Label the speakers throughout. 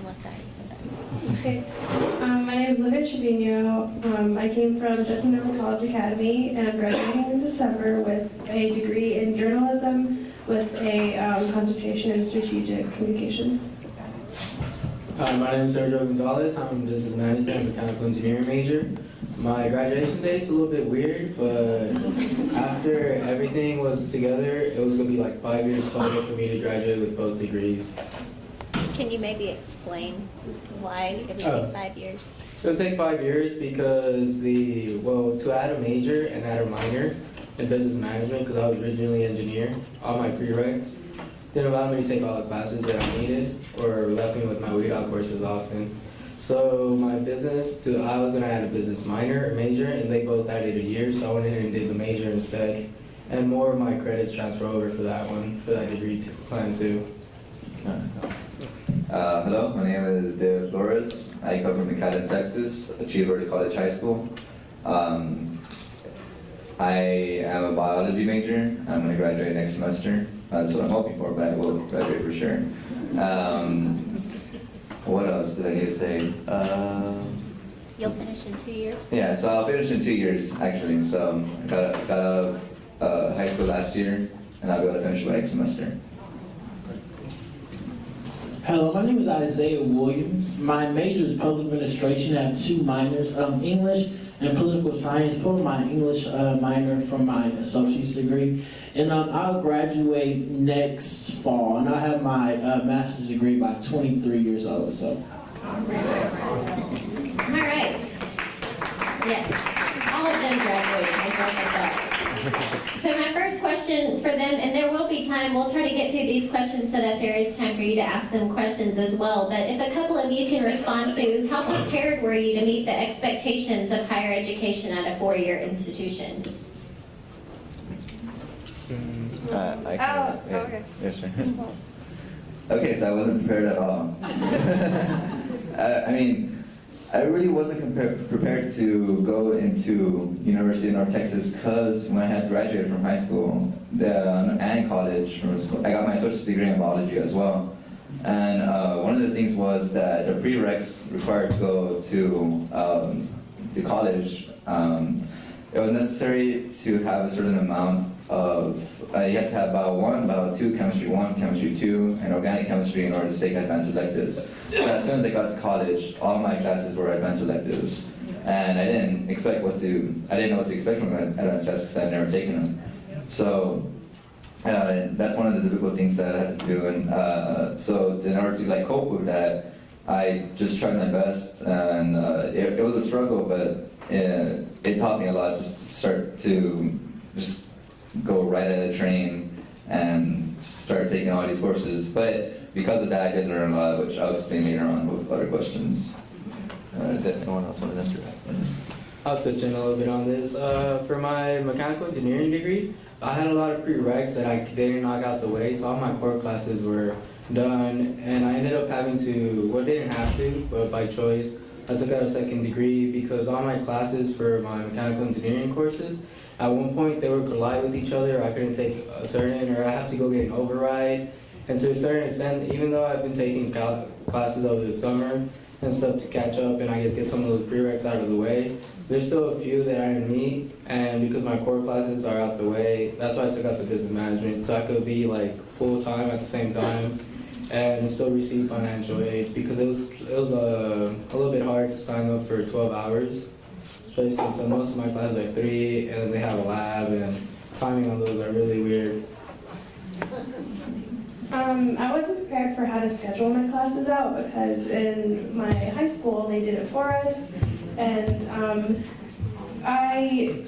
Speaker 1: Melissa already said that.
Speaker 2: Okay. My name is Olivia Trevino. I came from Judson Valley College Academy, and I'm graduating in December with a degree in journalism with a concentration in strategic communications.
Speaker 3: My name is Sergio Gonzalez. I'm a business management and mechanical engineering major. My graduation date's a little bit weird, but after everything was together, it was going to be like 5 years total for me to graduate with both degrees.
Speaker 1: Can you maybe explain why it would take 5 years?
Speaker 3: It'll take 5 years because to add a major and add a minor in business management, because I was originally an engineer, all my prereqs didn't allow me to take all the classes that I needed or left me with my weed out courses often. So I was going to add a business minor, a major, and they both added a year, so I went ahead and did the major instead. And more of my credits transfer over for that one, for that degree plan too.
Speaker 4: Hello, my name is David Flores. I come from McAllen, Texas, Achiever College High School. I am a biology major. I'm going to graduate next semester. That's what I'm hoping for, but I will graduate for sure. What else did I need to say?
Speaker 1: You'll finish in 2 years?
Speaker 4: Yeah, so I'll finish in 2 years, actually. So I got out of high school last year, and I'll be able to finish by next semester.
Speaker 5: Hello, my name is Isaiah Williams. My major is public administration. I have 2 minors, English and political science. Pulled my English minor from my associate's degree. And I'll graduate next fall, and I'll have my master's degree by 23 years old. So.
Speaker 1: All right. Yes, all of them graduated. I thought that. So my first question for them, and there will be time, we'll try to get through these questions so that there is time for you to ask them questions as well. But if a couple of you can respond to, how prepared were you to meet the expectations of higher education at a 4-year institution?
Speaker 4: Okay. Yeah, sure. Okay, so I wasn't prepared at all. I mean, I really wasn't prepared to go into University of North Texas because when I had graduated from high school and college, I got my associate's degree in biology as well. And one of the things was that the prereqs required to go to college, it was necessary to have a certain amount of, you had to have about 2 chemistry 1, chemistry 2, and organic chemistry in order to take advanced electives. So as soon as I got to college, all my classes were advanced electives. And I didn't know what to expect from advanced classes because I'd never taken them. So that's one of the difficult things that I had to do. And so in order to cope with that, I just tried my best. And it was a struggle, but it taught me a lot just to start to just go right at a train and start taking all these courses. But because of that, I did learn a lot, which I'll explain later on with other questions. Did anyone else want to answer that?
Speaker 3: I'll touch in a little bit on this. For my mechanical engineering degree, I had a lot of prereqs that I didn't knock out the way, so all my core classes were done, and I ended up having to, didn't have to, but by choice, I took out a second degree because all my classes for my mechanical engineering courses, at one point they would collide with each other. I couldn't take a certain, or I have to go get an override. And to a certain extent, even though I've been taking classes over the summer and stuff to catch up and I guess get some of those prereqs out of the way, there's still a few that I didn't meet. And because my core classes are out the way, that's why I took out the business management. So I could be full-time at the same time and still receive financial aid, because it was a little bit hard to sign up for 12 hours. Especially since most of my classes are 3 and they have a lab, and timing on those are really weird.
Speaker 2: I wasn't prepared for how to schedule my classes out because in my high school they did it for us, and I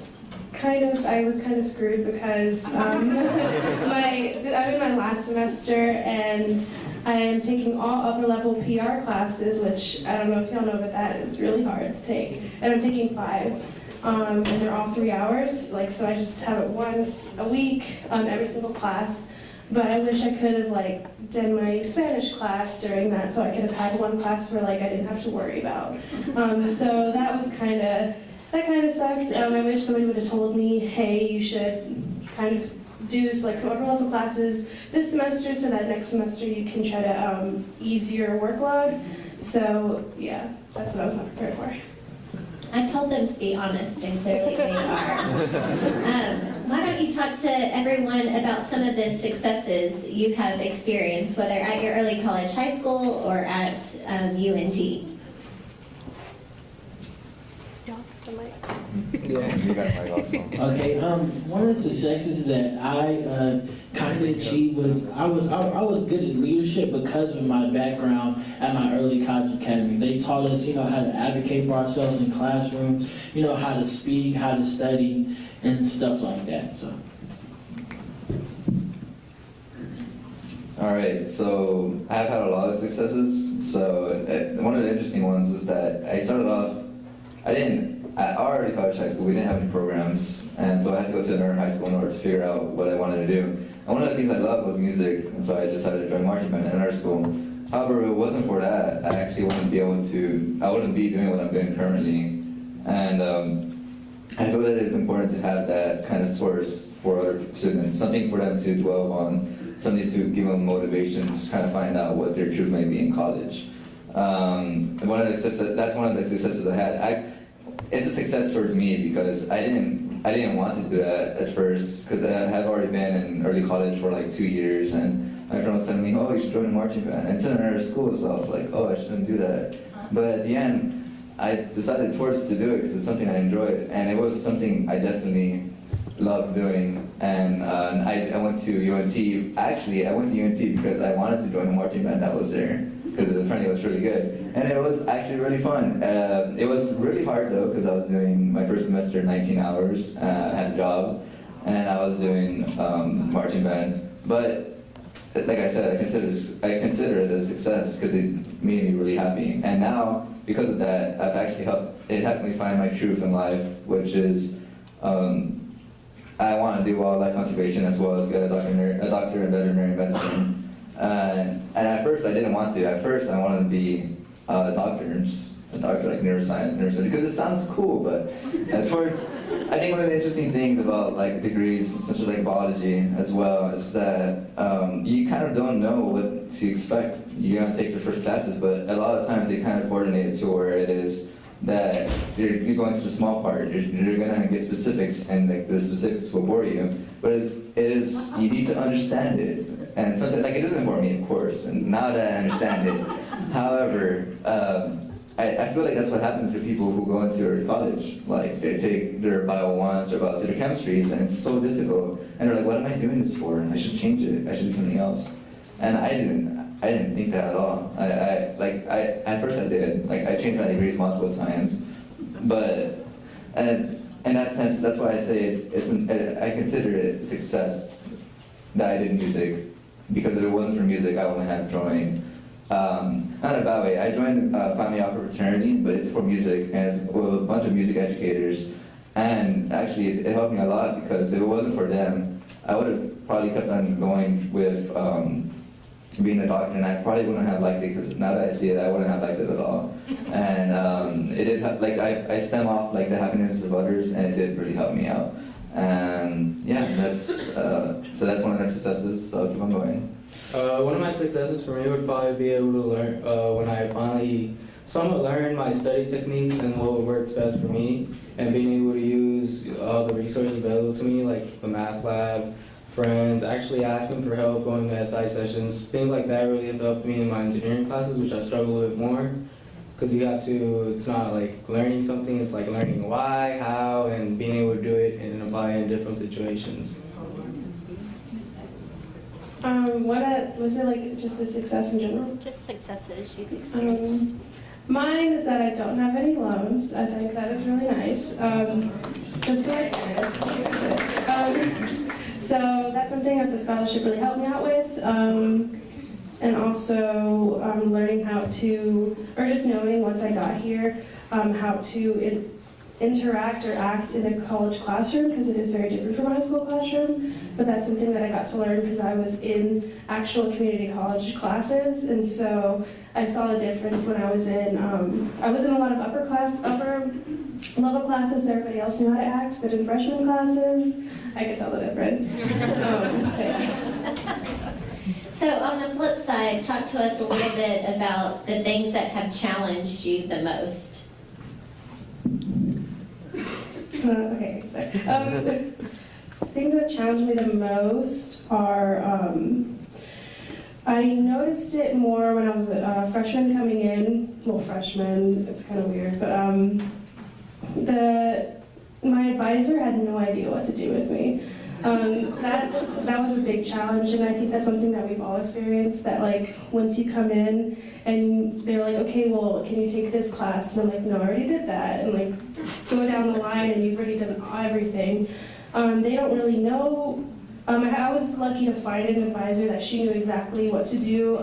Speaker 2: was kind of screwed because I'm in my last semester and I am taking all upper level PR classes, which I don't know if y'all know, but that is really hard to take. And I'm taking 5, and they're all 3 hours. So I just have it once a week, every single class. But I wish I could have done my Spanish class during that, so I could have had one class where I didn't have to worry about. So that was that kind of sucked. I wish somebody would have told me, hey, you should kind of do some upper level classes this semester so that next semester you can try to ease your workload. So yeah, that's what I was not prepared for.
Speaker 1: I told them to be honest, and clearly they are. Why don't you talk to everyone about some of the successes you have experienced, whether at your early college, high school, or at UNT?
Speaker 3: Yeah.
Speaker 4: You got my also.
Speaker 5: Okay, one of the successes that I kind of achieved was I was good at leadership because of my background at my early college academy. They taught us, how to advocate for ourselves in classrooms, how to speak, how to study, and stuff like that. So.
Speaker 4: All right, so I've had a lot of successes. So one of the interesting ones is that I started off, at our early college high school, we didn't have any programs, and so I had to go to another high school in order to figure out what I wanted to do. And one of the things I loved was music, and so I decided to join marching band in our school. However, if it wasn't for that, I actually wouldn't be doing what I'm doing currently. And I feel that it's important to have that kind of source for other students, something for them to dwell on, something to give them motivation to kind of find out what their truth may be in college. That's one of the successes I had. It's a success towards me because I didn't want to do that at first because I had already been in early college for like 2 years, and my friend was telling me, oh, you should join a marching band. And it's in another school, so I was like, oh, I shouldn't do that. But at the end, I decided towards to do it because it's something I enjoyed, and it was something I definitely loved doing. And I went to UNT. Actually, I went to UNT because I wanted to join a marching band that was there, because apparently it was really good. And it was actually really fun. It was really hard though, because I was doing my first semester 19 hours, I had a job, and I was doing marching band. But like I said, I consider it a success because it made me really happy. And now, because of that, it helped me find my truth in life, which is I want to do wildlife conservation as well as get a doctor in veterinary medicine. And at first I didn't want to. At first I wanted to be a doctor like neuroscience, neurosurgery, because it sounds cool. But I think one of the interesting things about like degrees such as like biology as well is that you kind of don't know what to expect. You're gonna take your first classes, but a lot of times they kind of coordinate it to where it is that you're going to the small part. You're gonna get specifics, and like the specifics will bore you. But it is you need to understand it. And sometimes, like, it doesn't bore me, of course, and now that I understand it. However, I feel like that's what happens to people who go into early college. Like, they take their Bio 1s or Bio 2, their chemistries, and it's so difficult. And they're like, what am I doing this for? I should change it. I should do something else. And I didn't think that at all. At first I did. Like, I changed my degrees multiple times. But, and in that sense, that's why I say I consider it a success that I did music. Because if it wasn't for music, I wouldn't have joined. Not in a bad way. I joined Phi Alpha fraternity, but it's for music, and it's with a bunch of music educators. And actually, it helped me a lot because if it wasn't for them, I would have probably kept on going with being a doctor, and I probably wouldn't have liked it because now that I see it, I wouldn't have liked it at all. And it did I stem off like the happiness of others, and it did really help me out. And yeah, so that's one of the successes. So I'll keep on going.
Speaker 3: One of my successes for me would probably be able to learn when I finally somewhat learned my study techniques and what works best for me, and being able to use all the resources available to me, like the math lab, friends, actually asking for help, going to SI sessions, things like that really have helped me in my engineering classes, which I struggle a bit more. Because it's not like learning something, it's like learning why, how, and being able to do it and apply it in different situations.
Speaker 2: Was it like just a success in general?
Speaker 1: Just successes you've experienced.
Speaker 2: Mine is that I don't have any loans. I think that is really nice. So that's something that the scholarship really helped me out with. And also learning how to, or just knowing once I got here, how to interact or act in a college classroom, because it is very different from a high school classroom. But that's something that I got to learn because I was in actual community college classes, and so I saw the difference when I was in a lot of upper level classes, so everybody else knew how to act, but in freshman classes, I could tell the difference.
Speaker 1: So on the flip side, talk to us a little bit about the things that have challenged you the most.
Speaker 2: Okay, sorry. Things that challenged me the most are, I noticed it more when I was a freshman coming in. Well, freshman, it's kind of weird, but my advisor had no idea what to do with me. That was a big challenge, and I think that's something that we've all experienced, that like once you come in and they're like, okay, well, can you take this class? And I'm like, no, I already did that, and like go down the line and you've already done everything. They don't really know. I was lucky to find an advisor that she knew exactly what to do.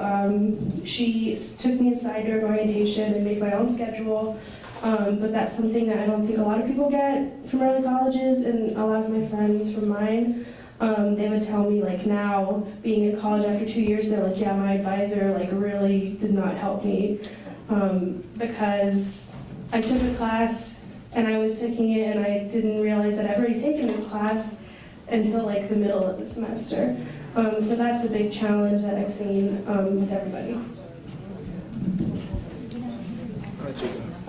Speaker 2: She took me aside during orientation and made my own schedule. But that's something that I don't think a lot of people get from early colleges, and a lot of my friends from mine, they would tell me like now, being in college after 2 years, they're like, yeah, my advisor like really did not help me, because I took a class and I was taking it and I didn't realize that I've already taken this class until like the middle of the semester. So that's a big challenge that I've seen with everybody.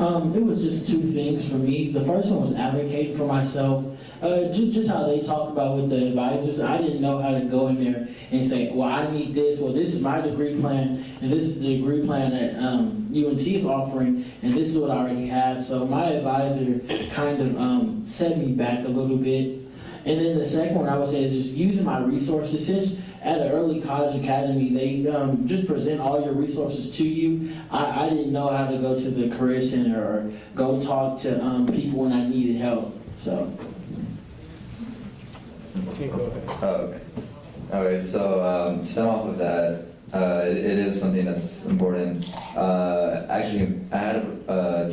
Speaker 5: It was just two things for me. The first one was advocating for myself. Just how they talk about with the advisors. I didn't know how to go in there and say, well, I need this. Well, this is my degree plan, and this is the degree plan that UNT is offering, and this is what I already have. So my advisor kind of set me back a little bit. And then the second one I would say is just using my resources. Since at an early college academy, they just present all your resources to you. I didn't know how to go to the career center or go talk to people when I needed help. So.
Speaker 4: Okay. Okay, so to start off with that, it is something that's important. Actually, I had a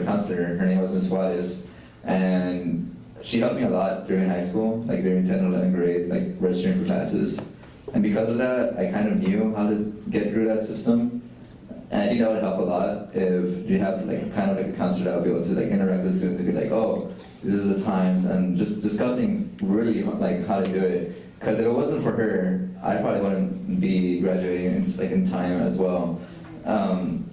Speaker 4: counselor. Her name was Miss Juarez, and she helped me a lot during high school, like during 10th and 11th grade, like registering for classes. And because of that, I kind of knew how to get through that system. And I think that would help a lot if you have like kind of like a counselor that would be able to like interact with students and be like, oh, this is the times, and just discussing really like how to do it. Because if it wasn't for her, I probably wouldn't be graduating in time as well. And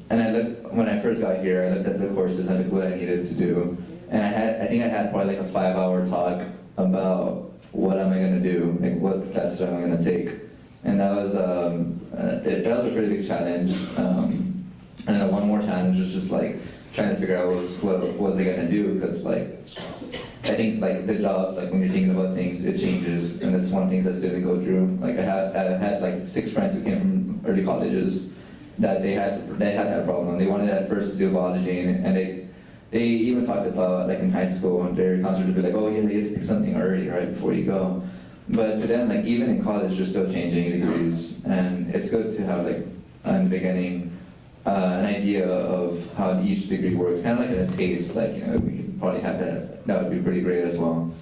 Speaker 4: when I first got here, I looked at the courses and what I needed to do. And I think I had probably like a 5-hour talk about what am I going to do, like what classes am I going to take. And that was that was a pretty big challenge. And then one more challenge was just like trying to figure out what was I going to do, because like I think like the job, like when you're thinking about things, it changes, and that's one of the things I still go through. Like I had like 6 friends who came from early colleges that they had that problem. They wanted at first to do biology, and they even talked about like in high school, and their counselor would be like, oh yeah, you have to pick something early right before you go. But to them, like even in college, you're still changing degrees, and it's good to have like in the beginning an idea of how each degree works, kind of like a taste. Like we could probably have that. That would be pretty great as well.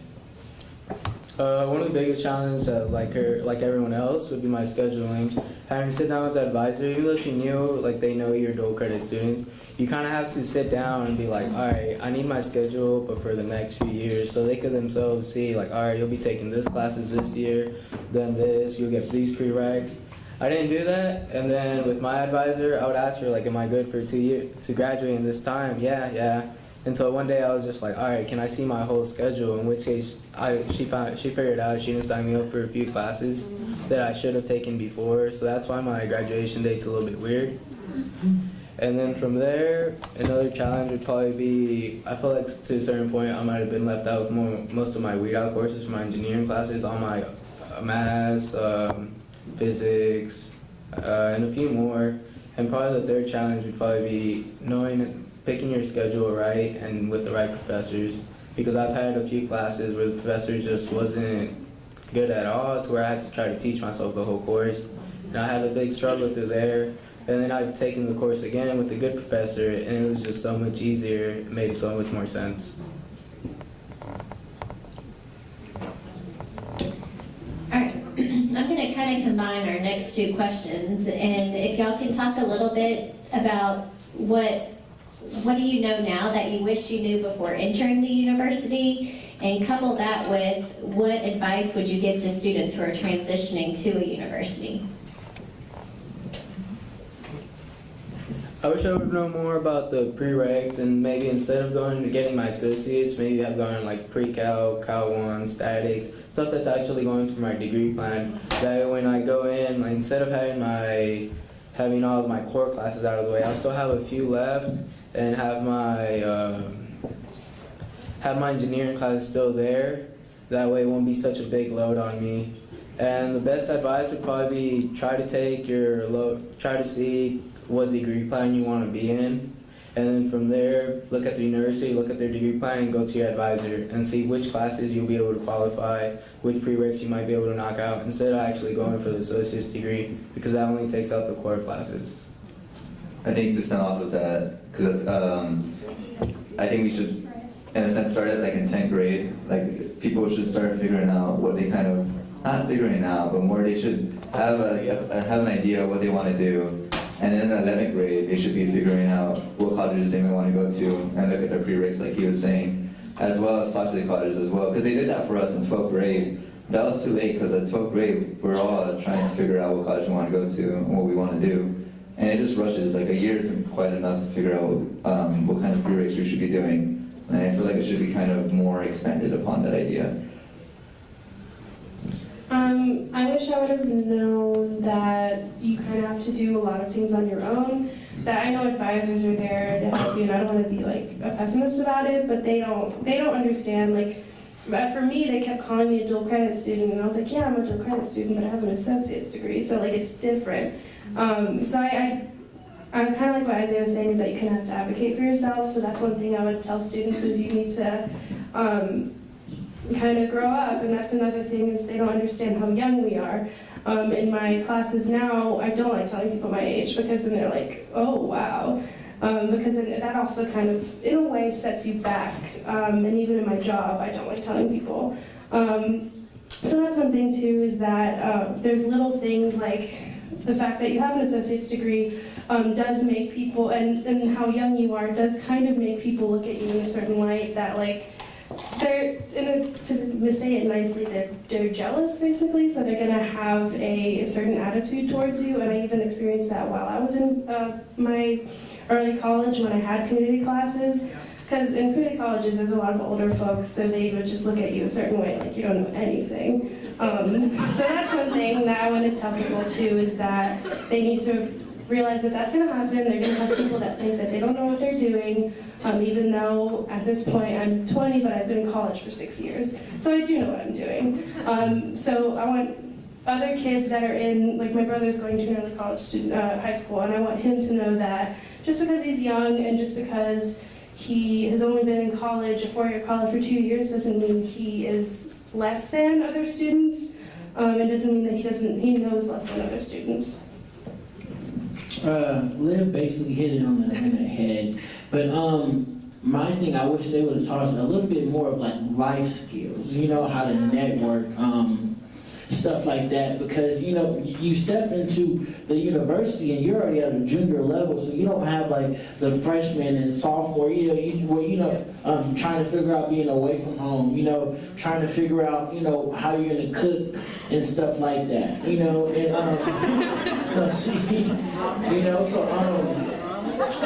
Speaker 3: One of the biggest challenges, like everyone else, would be my scheduling. Having to sit down with the advisor, even though she knew, like they know you're dual credit students, you kind of have to sit down and be like, all right, I need my schedule, but for the next few years, so they could themselves see, like, all right, you'll be taking this classes this year, then this, you'll get these prereqs. I didn't do that, and then with my advisor, I would ask her, like, am I good for 2 years to graduate in this time? Yeah. Until one day I was just like, all right, can I see my whole schedule? In which case, she figured out she didn't sign me up for a few classes that I should have taken before. So that's why my graduation date's a little bit weird. And then from there, another challenge would probably be, I feel like to a certain point I might have been left out with most of my weed out courses from my engineering classes, all my math, physics, and a few more. And probably the third challenge would probably be picking your schedule right and with the right professors, because I've had a few classes where the professor just wasn't good at all, to where I had to try to teach myself the whole course, and I had a big struggle through there. And then I've taken the course again with a good professor, and it was just so much easier, it made so much more sense.
Speaker 1: Alright, I'm going to kind of combine our next 2 questions, and if y'all can talk a little bit about what what do you know now that you wish you knew before entering the university? And couple that with what advice would you give to students who are transitioning to a university?
Speaker 3: I wish I would know more about the prereqs, and maybe instead of going to getting my associates, maybe have gone like pre-cal, cal 1, statics, stuff that's actually going through my degree plan. That way when I go in, like instead of having all of my core classes out of the way, I'll still have a few left and have my engineering classes still there. That way it won't be such a big load on me. And the best advice would probably be try to see what degree plan you want to be in, and then from there, look at the university, look at their degree plan, and go to your advisor and see which classes you'll be able to qualify, which prereqs you might be able to knock out, instead of actually going for the associate's degree, because that only takes out the core classes.
Speaker 4: I think to start off with that, because I think we should, in a sense, start it like in 10th grade. Like people should start figuring out what they kind of, not figuring out, but more they should have an idea of what they want to do. And in 11th grade, they should be figuring out what colleges they may want to go to and look at their prereqs, like he was saying, as well as talk to the colleges as well. Because they did that for us in 12th grade. That was too late, because in 12th grade, we're all trying to figure out what college we want to go to and what we want to do. And it just rushes. Like a year isn't quite enough to figure out what kind of prereqs you should be doing. And I feel like it should be kind of more expanded upon that idea.
Speaker 2: I wish I would have known that you kind of have to do a lot of things on your own. That I know advisors are there to help you, and I don't want to be like a pessimist about it, but they don't understand. Like, but for me, they kept calling me a dual credit student, and I was like, yeah, I'm a dual credit student, but I have an associate's degree, so like it's different. So I'm kind of like what Isaiah was saying, is that you kind of have to advocate for yourself. So that's one thing I would tell students, is you need to kind of grow up, and that's another thing, is they don't understand how young we are. In my classes now, I don't like telling people my age, because then they're like, oh wow, because then that also kind of, in a way, sets you back. And even in my job, I don't like telling people. So that's one thing too, is that there's little things like the fact that you have an associate's degree does make people, and how young you are, does kind of make people look at you in a certain light, that like, they're, to say it nicely, they're jealous basically, so they're gonna have a certain attitude towards you. And I even experienced that while I was in my early college, when I had community classes. Because in community colleges, there's a lot of older folks, so they would just look at you a certain way, like you don't know anything. So that's one thing that I want to tell people too, is that they need to realize that that's going to happen. They're going to have people that think that they don't know what they're doing, even though at this point I'm 20, but I've been in college for 6 years. So I do know what I'm doing. So I want other kids that are in, like my brother's going to an early college student, high school, and I want him to know that just because he's young and just because he has only been in college, a 4-year college for 2 years, doesn't mean he is less than other students. It doesn't mean that he knows less than other students.
Speaker 5: Liv basically hit it on the head, but my thing, I wish they would have taught us a little bit more of like life skills, you know, how to network, stuff like that, because you know, you step into the university and you're already at a junior level, so you don't have like the freshman and sophomore, trying to figure out being away from home, you know, trying to figure out, you know, how you're gonna cook and stuff like that, you know, and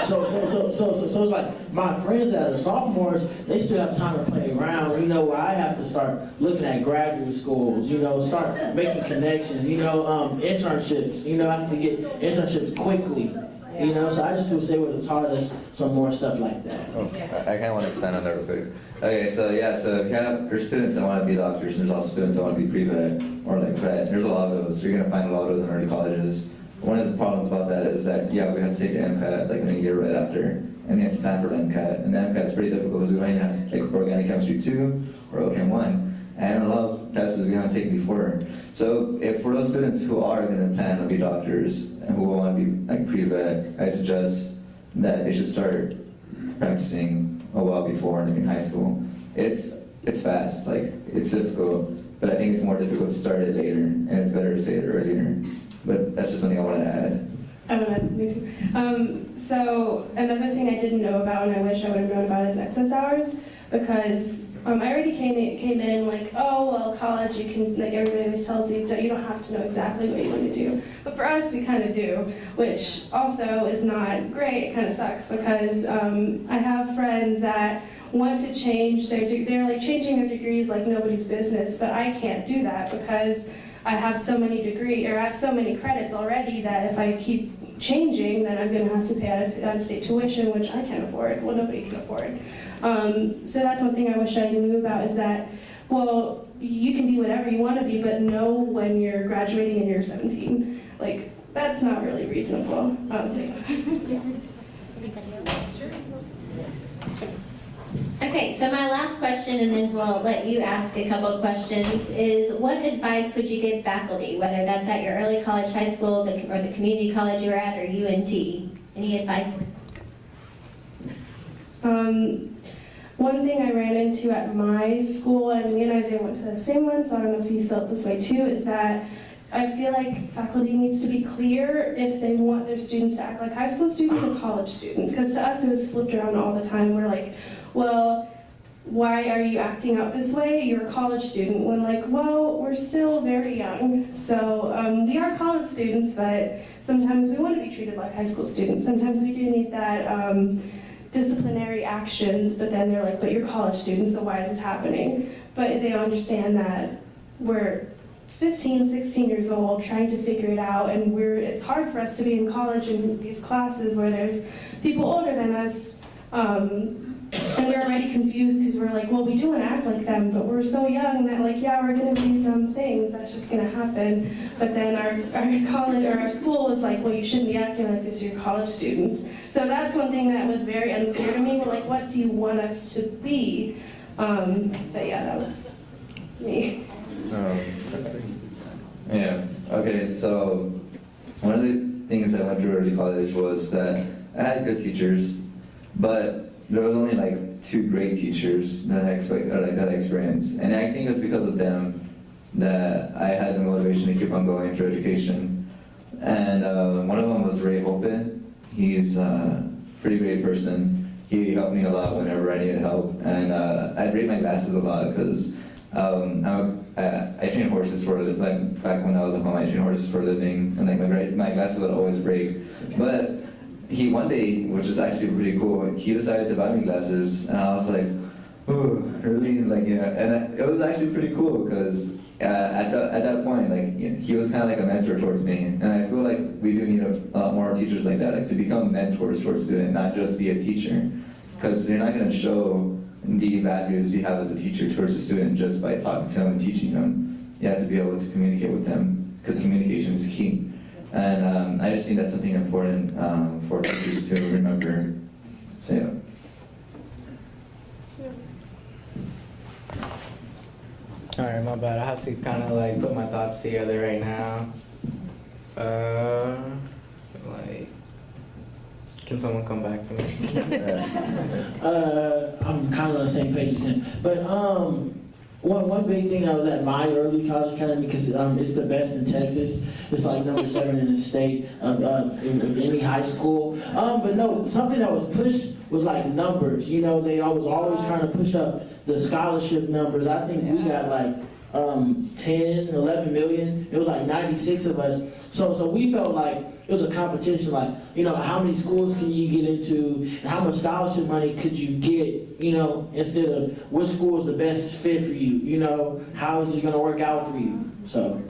Speaker 5: so it's like my friends that are sophomores, they still have time to play around, you know, where I have to start looking at graduate schools, you know, start making connections, you know, internships, you know, I have to get internships quickly, you know, so I just wish they would have taught us some more stuff like that.
Speaker 4: Oh, I kind of want to expand on that real quick. Okay, so yeah, so there's students that want to be doctors, and there's also students that want to be pre-vet or like vet. There's a lot of those. You're going to find a lot of those in early colleges. One of the problems about that is that, yeah, we had to take the MCAT like in a year right after, and we have to plan for the MCAT. And the MCAT's pretty difficult because we might have like organic chemistry 2 or OChem 1, and a lot of tests we haven't taken before. So if for those students who are going to plan to be doctors and who want to be like pre-vet, I suggest that they should start practicing a while before in high school. It's fast, like it's difficult, but I think it's more difficult to start it later, and it's better to say it earlier. But that's just something I wanted to add.
Speaker 2: I want to add something too. So another thing I didn't know about and I wish I would have known about is excess hours, because I already came in like, oh, well, college, you can, like everybody always tells you, you don't have to know exactly what you want to do. But for us, we kind of do, which also is not great. It kind of sucks because I have friends that want to change they're like changing their degrees like nobody's business, but I can't do that because I have so many I have so many credits already that if I keep changing, then I'm going to have to pay out-of-state tuition, which I can't afford. Well, nobody can afford. So that's one thing I wish I knew about is that, well, you can be whatever you want to be, but know when you're graduating and you're 17. Like, that's not really reasonable. I don't think.
Speaker 1: Okay, so my last question, and then we'll let you ask a couple of questions, is what advice would you give faculty, whether that's at your early college, high school, or the community college you were at, or UNT? Any advice?
Speaker 2: One thing I ran into at my school, and me and Isaiah went to the same one, so I don't know if you felt this way too, is that I feel like faculty needs to be clear if they want their students to act like high school students or college students, because to us it was flipped around all the time. We're like, well, why are you acting out this way? You're a college student. When like, well, we're still very young. So we are college students, but sometimes we want to be treated like high school students. Sometimes we do need that disciplinary actions, but then they're like, but you're college students, so why is this happening? But they don't understand that we're 15, 16 years old trying to figure it out, and it's hard for us to be in college in these classes where there's people older than us, and we're already confused because we're like, well, we do want to act like them, but we're so young that like, yeah, we're going to do dumb things, that's just going to happen. But then our college or our school is like, well, you shouldn't be acting like this, you're college students. So that's one thing that was very unclear to me. We're like, what do you want us to be? But yeah, that was me.
Speaker 4: Yeah, okay, so one of the things I went through early college was that I had good teachers, but there was only like 2 great teachers that I experienced. And I think it's because of them that I had the motivation to keep on going through education. And one of them was Ray Hope. He's a pretty great person. He helped me a lot whenever I needed help. And I'd rate my classes a lot because I trained horses for a living. Like back when I was at home, I trained horses for a living, and like my glasses would always break. But he one day, which is actually pretty cool, he decided to buy me glasses, and I was like, oh, really? Like, yeah. And it was actually pretty cool because at that point, like, he was kind of like a mentor towards me, and I feel like we do need a lot more teachers like that, like to become mentors towards students, not just be a teacher, because you're not going to show the values you have as a teacher towards a student just by talking to them and teaching them. You have to be able to communicate with them, because communication is key. And I just think that's something important for teachers to remember. So yeah.
Speaker 3: Alright, my bad. I have to kind of like put my thoughts together right now. Like, can someone come back to me?
Speaker 5: I'm kind of on the same page as him. But one big thing that was at my early college academy, because it's the best in Texas. It's like number 7 in the state of any high school. But no, something that was pushed was like numbers. You know, they was always trying to push up the scholarship numbers. I think we got like 10, 11 million. It was like 96 of us. So we felt like it was a competition, like, you know, how many schools can you get into, and how much scholarship money could you get, you know, instead of which school is the best fit for you, you know, how is it going to work out for you, so.